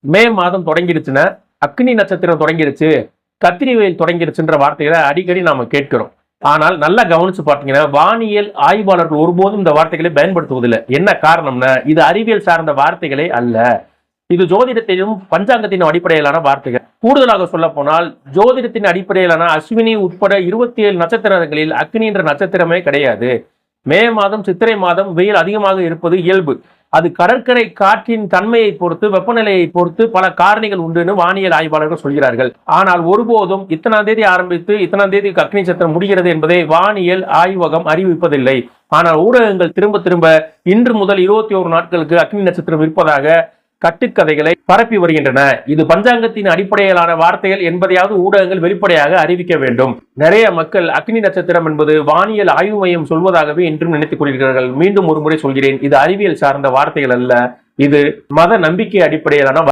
மே மாதம் தொடங்கிடுச்சுன்னா அக்னி நட்சத்திரம் தொடங்கிடுச்சு, கத்திரி வெயில் தொடங்கிடுச்சுன்ற வார்த்தைகளை அடிக்கடி நாம கேட்கிறோம். ஆனால் நல்லா கவனிச்சு பார்த்தீங்கன்னா வானியல் ஆய்வாளர்கள் ஒருபோதும் இந்த வார்த்தைகளை பயன்படுத்துவதில்லை. என்ன காரணம்னா இது அறிவியல் சார்ந்த வார்த்தைகளே அல்ல. இது ஜோதிடத்திலும் பஞ்சாங்கத்தின் அடிப்படையிலான வார்த்தைகள். கூடுதலாக சொல்ல போனால் ஜோதிடத்தின் அடிப்படையிலான அஸ்வினி உட்பட 27 நட்சத்திரங்களில் அக்னி என்ற நட்சத்திரமே கிடையாது. மே மாதம் சித்திரை மாதம் வெயில் அதிகமாக இருப்பது இயல்பு. அது கடற்கரை காற்றின் தன்மையை பொறுத்து, வெப்பநிலையை பொறுத்து பல காரணிகள் உண்டுன்னு வானியல் ஆய்வாளர்கள் சொல்கிறார்கள். ஆனால் ஒருபோதும் இத்தனாம் தேதி ஆரம்பித்து இத்தனாம் தேதி அக்னி நட்சத்திரம் முடிகிறது என்பதை வானியல் ஆய்வகம் அறிவிப்பதில்லை. ஆனால் ஊடகங்கள் திரும்ப திரும்ப இன்று முதல் 21 நாட்களுக்கு அக்னி நட்சத்திரம் இருப்பதாக கட்டுக்கதைகளை பரப்பி வருகின்றன. இது பஞ்சாங்கத்தின் அடிப்படையிலான வார்த்தைகள் என்பதையாவது ஊடகங்கள் வெளிப்படையாக அறிவிக்க வேண்டும். நிறைய மக்கள் அக்னி நட்சத்திரம் என்பது வானியல் ஆய்வு மையம் சொல்வதாகவே இன்றும் நினைத்துக் கொள்கிறார்கள். மீண்டும் ஒரு முறை சொல்கிறேன், இது அறிவியல் சார்ந்த வார்த்தைகள் அல்ல, இது மத நம்பிக்கை அடிப்படையிலான